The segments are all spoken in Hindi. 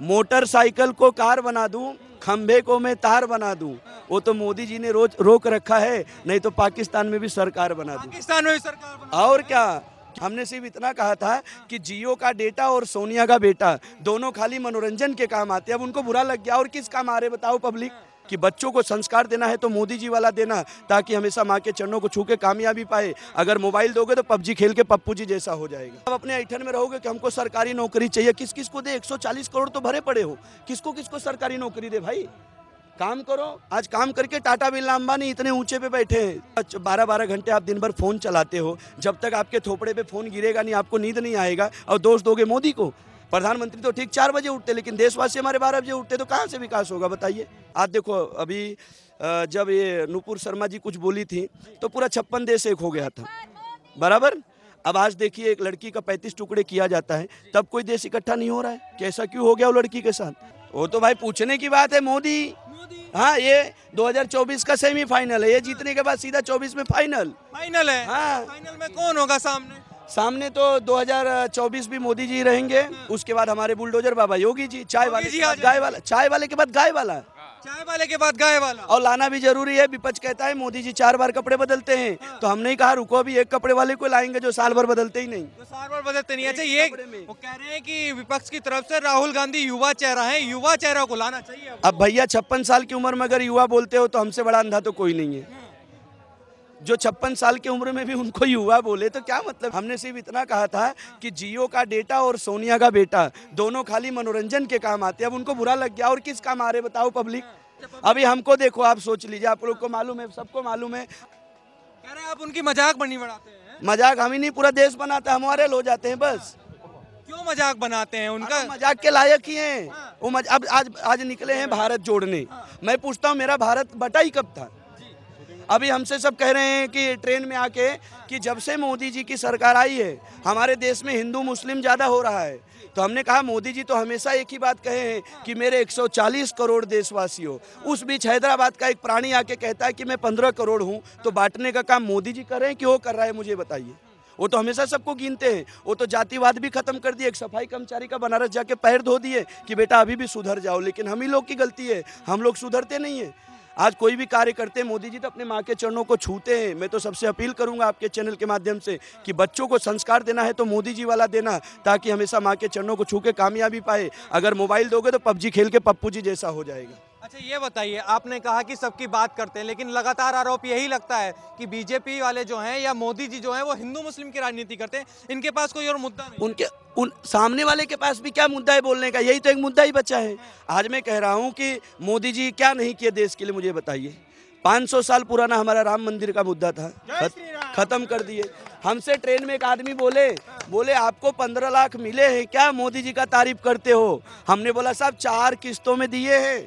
मोटरसाइकिल को कार बना दूं, खंभे को मैं तार बना दूं, वो तो मोदी जी ने रोज रोक रखा है। नहीं तो पाकिस्तान में भी सरकार बना दूं। पाकिस्तान में भी सरकार बना और क्या, हमने सिर्फ इतना कहा था कि जियो का डेटा और सोनिया का बेटा दोनों खाली मनोरंजन के काम आते हैं। अब उनको बुरा लग गया। और किस काम आ रहे बताओ पब्लिक? कि बच्चों को संस्कार देना है तो मोदी जी वाला देना, ताकि हमेशा माँ के चरणों को छू के कामयाबी पाए। अगर मोबाइल दोगे तो पबजी खेल के पप्पू जी जैसा हो जाएगा। अब अपने ऐठन में रहोगे कि हमको सरकारी नौकरी चाहिए। किस किस को दे? 140 करोड़ तो भरे पड़े हो। किसको किसको सरकारी नौकरी दे भाई? काम करो। आज काम करके टाटा बिरला अंबानी इतने ऊंचे पे बैठे हैं। 12-12 घंटे आप दिन भर फोन चलाते हो। जब तक आपके थोपड़े पे फोन गिरेगा नहीं, आपको नींद नहीं आएगा। और दोष दोगे मोदी को? प्रधानमंत्री तो ठीक 4 बजे उठते, लेकिन देशवासी हमारे 12 बजे उठते, तो कहाँ से विकास होगा बताइए? आज देखो, अभी जब ये नुपुर शर्मा जी कुछ बोली थी तो पूरा 56 देश एक हो गया था, बराबर। अब आज देखिए, एक लड़की का 35 टुकड़े किया जाता है, तब कोई देश इकट्ठा नहीं हो रहा है। कैसा क्यों हो गया वो लड़की के साथ? वो तो भाई पूछने की बात है। मोदी, हाँ, ये 2024 का सेमीफाइनल है। ये जीतने के बाद सीधा 24 में फाइनल है। हाँ। फाइनल में कौन होगा सामने तो 2024 भी मोदी जी रहेंगे। उसके बाद हमारे बुलडोजर बाबा योगी जी, चाय वाले के बाद गाय वाला, चाय वाले के बाद गाय वाला, चाय वाले के बाद गाय वाला। और लाना भी जरूरी है। विपक्ष कहता है मोदी जी 4 बार कपड़े बदलते हैं, तो हमने ही कहा रुको, अभी एक कपड़े वाले को लाएंगे जो साल भर बदलते ही नहीं। तो साल भर बदलते नहीं। अच्छा, ये वो कह रहे हैं कि विपक्ष की तरफ से राहुल गांधी युवा चेहरा है, युवा चेहरा को लाना चाहिए। अब भैया 56 साल की उम्र में अगर युवा बोलते हो तो हमसे बड़ा अंधा तो कोई नहीं है। जो 56 साल की उम्र में भी उनको युवा बोले तो क्या मतलब? हमने सिर्फ इतना कहा था कि जियो का डेटा और सोनिया का बेटा दोनों खाली मनोरंजन के काम आते हैं। अब उनको बुरा लग गया। और किस काम आ रहे बताओ पब्लिक? अभी हमको देखो, आप सोच लीजिए, आप लोग को मालूम है, सबको मालूम है। कह रहे हैं आप उनकी मजाक बनी बनाते हैं। मजाक हम ही नहीं, पूरा देश बनाता है। हम वायरल हो जाते हैं बस। क्यों मजाक बनाते हैं? उनका मजाक के लायक ही हैं वो। अब आज निकले हैं भारत जोड़ने। मैं पूछता हूँ, मेरा भारत बटा ही कब था? अभी हमसे सब कह रहे हैं कि ट्रेन में आके कि जब से मोदी जी की सरकार आई है हमारे देश में हिंदू मुस्लिम ज़्यादा हो रहा है। तो हमने कहा मोदी जी तो हमेशा एक ही बात कहे हैं कि मेरे 140 करोड़ देशवासियों। उस बीच हैदराबाद का एक प्राणी आके कहता है कि मैं 15 करोड़ हूँ। तो बांटने का काम मोदी जी कर रहे हैं कि वो कर रहा है? मुझे बताइए। वो तो हमेशा सबको गिनते हैं। वो तो जातिवाद भी खत्म कर दिए। एक सफाई कर्मचारी का बनारस जाके पैर धो दिए कि बेटा अभी भी सुधर जाओ। लेकिन हम ही लोग की गलती है, हम लोग सुधरते नहीं है। आज कोई भी कार्य करते हैं, मोदी जी तो अपने माँ के चरणों को छूते हैं। मैं तो सबसे अपील करूंगा आपके चैनल के माध्यम से कि बच्चों को संस्कार देना है तो मोदी जी वाला देना, ताकि हमेशा माँ के चरणों को छू के कामयाबी पाए। अगर मोबाइल दोगे तो पबजी खेल के पप्पू जी जैसा हो जाएगा। अच्छा, ये बताइए, आपने कहा कि सबकी बात करते हैं, लेकिन लगातार आरोप यही लगता है कि बीजेपी वाले जो हैं या मोदी जी जो हैं वो हिंदू मुस्लिम की राजनीति करते हैं। इनके पास कोई और मुद्दा नहीं। उन सामने वाले के पास भी क्या मुद्दा है बोलने का? यही तो एक मुद्दा ही बचा है। आज मैं कह रहा हूं कि मोदी जी क्या नहीं किए देश के लिए, मुझे बताइए। 500 साल पुराना हमारा राम मंदिर का मुद्दा था, खत्म कर दिए। हमसे ट्रेन में एक आदमी बोले आपको 15 लाख मिले हैं क्या? मोदी जी का तारीफ करते हो। हमने बोला साहब 4 किस्तों में दिए हैं।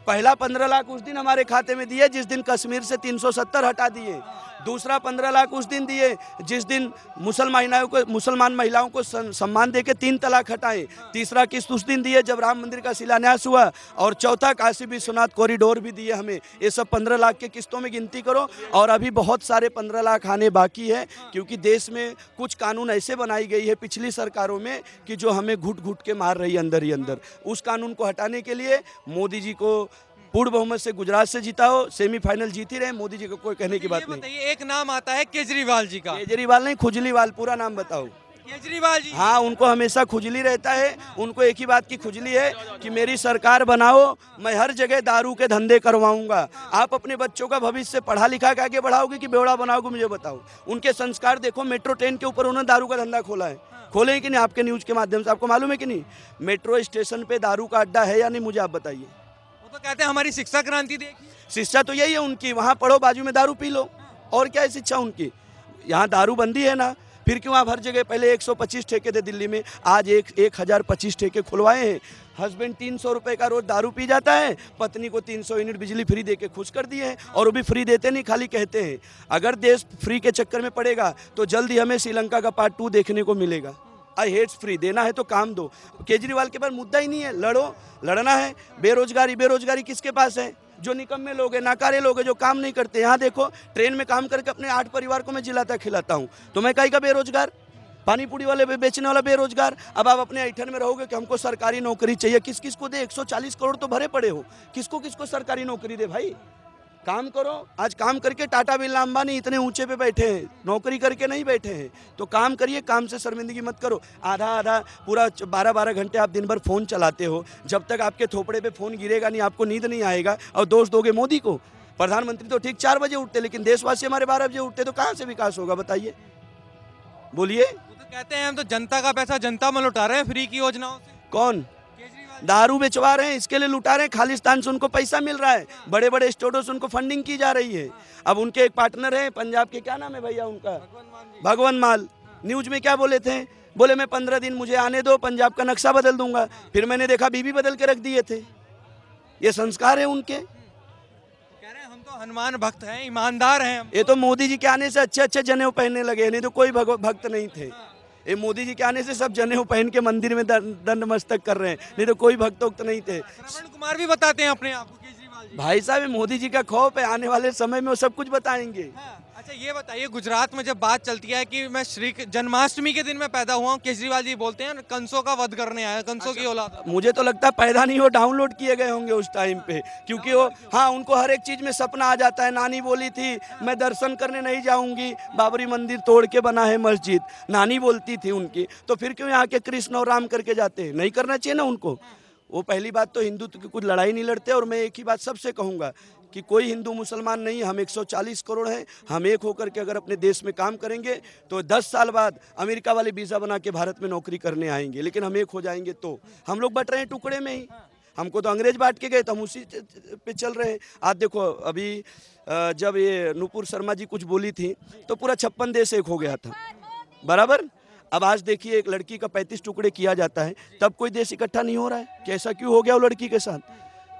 पहला 15 लाख उस दिन हमारे खाते में दिए जिस दिन कश्मीर से 370 हटा दिए। दूसरा 15 लाख उस दिन दिए जिस दिन मुसलमान महिलाओं को सम्मान देके 3 तलाक हटाए। तीसरा किस्त उस दिन दिए जब राम मंदिर का शिलान्यास हुआ। और चौथा काशी विश्वनाथ कॉरिडोर भी दिए हमें। ये सब 15 लाख के किस्तों में गिनती करो। और अभी बहुत सारे 15 लाख आने बाकी है, क्योंकि देश में कुछ कानून ऐसे बनाई गई है पिछली सरकारों में कि जो हमें घुट घुट के मार रही है अंदर ही अंदर। उस कानून को हटाने के लिए मोदी जी को पूर्ण बहुमत से गुजरात से जीता हो, सेमीफाइनल जीती रहे, मोदी जी को कोई कहने की बात नहीं। एक नाम आता है केजरीवाल जी का। केजरीवाल नहीं, खुजलीवाल। पूरा नाम बताओ। केजरीवाल जी। हाँ, उनको हमेशा खुजली रहता है। उनको एक ही बात की खुजली है कि मेरी सरकार बनाओ, मैं हर जगह दारू के धंधे करवाऊंगा। आप अपने बच्चों का भविष्य पढ़ा लिखा के आगे बढ़ाओगे कि बेवड़ा बनाओगे? मुझे बताओ। उनके संस्कार देखो। मेट्रो ट्रेन के ऊपर उन्होंने दारू का धंधा खोला है। खोले कि नहीं? आपके न्यूज के माध्यम से आपको मालूम है कि नहीं? मेट्रो स्टेशन पे दारू का अड्डा है या नहीं, मुझे आप बताइए। तो कहते हैं हमारी शिक्षा क्रांति देखिए। शिक्षा तो यही है उनकी, वहाँ पढ़ो बाजू में दारू पी लो। और क्या है शिक्षा उनकी? यहाँ दारू बंदी है ना, फिर क्यों आप हर जगह? पहले 125 ठेके थे दिल्ली में, आज 1025 ठेके खुलवाए हैं। हस्बैंड 300 रुपये का रोज दारू पी जाता है, पत्नी को 300 यूनिट बिजली फ्री दे के खुश कर दिए हैं। और वो भी फ्री देते नहीं, खाली कहते हैं। अगर देश फ्री के चक्कर में पड़ेगा तो जल्द ही हमें श्रीलंका का पार्ट 2 देखने को मिलेगा। आई हेट्स फ्री। देना है तो काम दो। केजरीवाल के पास मुद्दा ही नहीं है। लड़ना है। बेरोजगारी किसके पास है? जो निकम्मे लोग हैं, नाकारे लोग हैं, जो काम नहीं करते। यहाँ देखो, ट्रेन में काम करके अपने 8 परिवार को मैं जिलाता खिलाता हूँ, तो मैं कहीं का बेरोजगार? पानी पूरी वाले बेचने वाला बेरोजगार। अब आप अपने ऐठन में रहोगे कि हमको सरकारी नौकरी चाहिए, किस किस को दे? 140 करोड़ तो भरे पड़े हो, किसको किसको सरकारी नौकरी दे भाई? काम करो। आज काम करके टाटा बिरला अंबानी इतने ऊंचे पे बैठे हैं, नौकरी करके नहीं बैठे हैं। तो काम करिए, काम से शर्मिंदगी मत करो। आधा आधा पूरा 12-12 घंटे आप दिन भर फ़ोन चलाते हो, जब तक आपके थोपड़े पे फ़ोन गिरेगा नहीं आपको नींद नहीं आएगा। और दोष दोगे मोदी को? प्रधानमंत्री तो ठीक 4 बजे उठते, लेकिन देशवासी हमारे 12 बजे उठते, तो कहाँ से विकास होगा बताइए? बोलिए। वो तो कहते हैं हम तो जनता का पैसा जनता में लुटा रहे हैं फ्री की योजनाओं से। कौन? केजरीवाल दारू बेचवा रहे हैं, इसके लिए लुटा रहे हैं। खालिस्तान से उनको पैसा मिल रहा है, बड़े बड़े स्टोरों से उनको फंडिंग की जा रही है। अब उनके एक पार्टनर है पंजाब के, क्या नाम है भैया उनका? भगवंत मान। न्यूज में क्या बोले थे? बोले मैं 15 दिन मुझे आने दो, पंजाब का नक्शा बदल दूंगा। फिर मैंने देखा बीबी बदल के रख दिए थे। ये संस्कार है उनके। कह रहे हैं हम तो हनुमान भक्त हैं, ईमानदार हैं हम। ये तो मोदी जी के आने से अच्छे अच्छे जनेऊ पहनने लगे, नहीं तो कोई भक्त नहीं थे। ये मोदी जी के आने से सब जनेऊ पहन के मंदिर में दंड मस्तक कर रहे हैं, नहीं तो कोई भक्त उक्त नहीं थे। श्रवण कुमार भी बताते हैं अपने आप को केजरीवाल जी। भाई साहब, मोदी जी का खौफ है, आने वाले समय में वो सब कुछ बताएंगे। हाँ, अच्छा ये बताइए, गुजरात में जब बात चलती है कि मैं श्री जन्माष्टमी के दिन में पैदा हुआ हूँ, केजरीवाल जी बोलते हैं कंसों का वध करने आया, कंसों की औलाद। मुझे तो लगता है पैदा नहीं हो, डाउनलोड किए गए होंगे उस टाइम पे, क्योंकि वो हाँ उनको हर एक चीज में सपना आ जाता है। नानी बोली थी मैं दर्शन करने नहीं जाऊंगी, बाबरी मंदिर तोड़ के बना है मस्जिद, नानी बोलती थी उनकी, तो फिर क्यों यहाँ के कृष्ण और राम करके जाते हैं? नहीं करना चाहिए ना उनको। वो पहली बात तो हिंदुत्व की कुछ लड़ाई नहीं लड़ते। और मैं एक ही बात सबसे कहूँगा कि कोई हिंदू मुसलमान नहीं, हम 140 करोड़ हैं। हम एक होकर के अगर अपने देश में काम करेंगे तो 10 साल बाद अमेरिका वाले वीज़ा बना के भारत में नौकरी करने आएंगे। लेकिन हम एक हो जाएंगे तो हम लोग बट रहे हैं टुकड़े में ही। हमको तो अंग्रेज बांट के गए, तो हम उसी पे चल रहे हैं। आज देखो अभी जब ये नुपुर शर्मा जी कुछ बोली थी तो पूरा 56 देश एक हो गया था, बराबर। अब आज देखिए एक लड़की का 35 टुकड़े किया जाता है, तब कोई देश इकट्ठा नहीं हो रहा है। कैसा क्यों हो गया वो लड़की के साथ?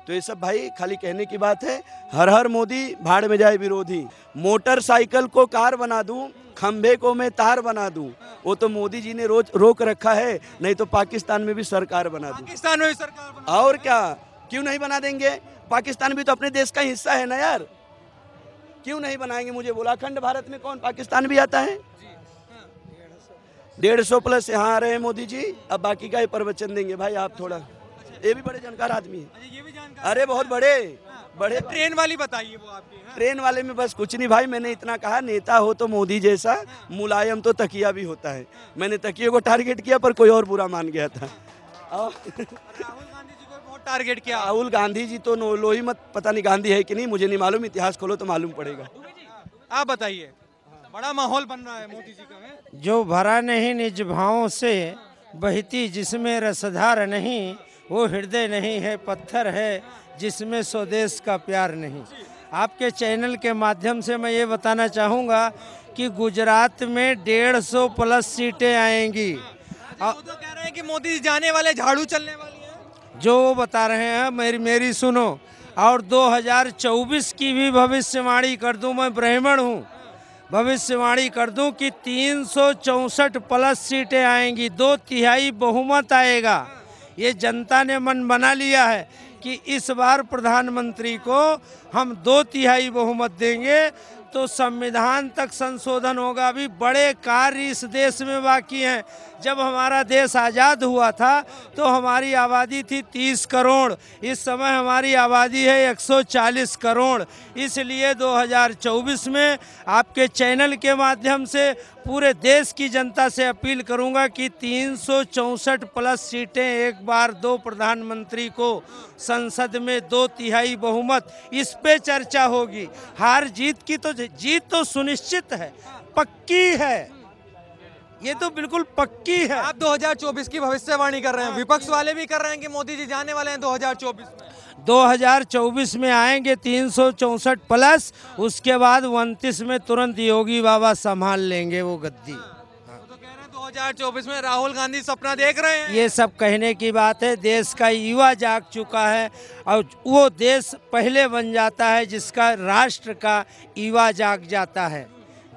तो ये सब भाई खाली कहने की बात है। हर हर मोदी, भाड़ में जाए विरोधी। मोटरसाइकिल को कार बना दूं, खंभे को मैं तार बना दूं, वो तो मोदी जी ने रोज रोक रखा है। नहीं तो पाकिस्तान में भी सरकार बना दूं। पाकिस्तान में भी सरकार बना, और क्या, क्यों नहीं बना देंगे? पाकिस्तान भी तो अपने देश का हिस्सा है ना यार, क्यों नहीं बनाएंगे? मुझे बोला अखंड भारत में कौन पाकिस्तान भी आता है? 150 प्लस यहाँ आ रहे हैं मोदी जी। अब बाकी का ही प्रवचन देंगे भाई आप थोड़ा। ये भी बड़े जानकार आदमी है। ये भी जानकार। अरे बहुत बड़े बड़े। ट्रेन वाली बताइए वो आपकी। हाँ। ट्रेन वाले में बस कुछ नहीं भाई, मैंने इतना कहा नेता हो तो मोदी जैसा, मुलायम तो तकिया भी होता है। मैंने तकिए को टारगेट किया पर कोई और बुरा मान गया था। राहुल गांधी जी को बहुत टारगेट किया। राहुल गांधी जी तो लोही मत, पता नहीं गांधी है कि नहीं मुझे नहीं मालूम, इतिहास खोलो तो मालूम पड़ेगा। आप बताइए, बड़ा माहौल बन रहा है मोदी जी का। है जो भरा नहीं निज भावों से बहती जिसमें रसधार नहीं, वो हृदय नहीं है पत्थर है जिसमें स्वदेश का प्यार नहीं। आपके चैनल के माध्यम से मैं ये बताना चाहूँगा कि गुजरात में 150 प्लस सीटें आएंगी। वो तो कह रहे हैं कि मोदी जी जाने वाले, झाड़ू चलने वाली है। जो वो बता रहे हैं मेरी सुनो। और 2024 की भी भविष्यवाणी कर दूं, मैं ब्राह्मण हूँ, भविष्यवाणी कर दूं कि 364 प्लस सीटें आएंगी, 2/3 बहुमत आएगा। ये जनता ने मन बना लिया है कि इस बार प्रधानमंत्री को हम 2/3 बहुमत देंगे तो संविधान तक संशोधन होगा। अभी बड़े कार्य इस देश में बाकी हैं। जब हमारा देश आज़ाद हुआ था तो हमारी आबादी थी 30 करोड़, इस समय हमारी आबादी है 140 करोड़। इसलिए 2024 में आपके चैनल के माध्यम से पूरे देश की जनता से अपील करूंगा कि 364 प्लस सीटें एक बार दो प्रधानमंत्री को, संसद में 2/3 बहुमत, इस पे चर्चा होगी। हार जीत की तो जीत तो सुनिश्चित है, पक्की है, ये तो बिल्कुल पक्की है। आप 2024 की भविष्यवाणी कर रहे हैं, विपक्ष वाले भी कर रहे हैं कि मोदी जी जाने वाले हैं 2024 में। 2024 में आएंगे 364 प्लस, उसके बाद 29 में तुरंत योगी बाबा संभाल लेंगे वो गद्दी। तो कह रहे हैं 2024 में राहुल गांधी सपना देख रहे हैं। ये सब कहने की बात है, देश का युवा जाग चुका है और वो देश पहले बन जाता है जिसका राष्ट्र का युवा जाग जाता है।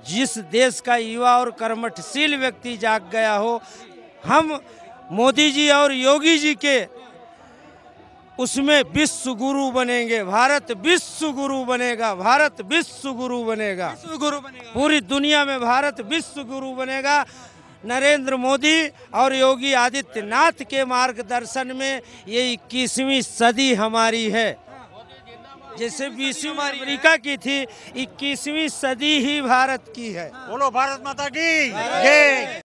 जिस देश का युवा और कर्मठशील व्यक्ति जाग गया हो, हम मोदी जी और योगी जी के उसमें विश्व गुरु बनेंगे। भारत विश्व गुरु बनेगा, भारत विश्व गुरु बनेगा, विश्व गुरु बनेगा। पूरी दुनिया में भारत विश्व गुरु बनेगा। नरेंद्र मोदी और योगी आदित्यनाथ के मार्गदर्शन में ये 21वीं सदी हमारी है। जैसे 20वीं अमेरिका की थी, 21वीं सदी ही भारत की है। बोलो भारत माता की जय।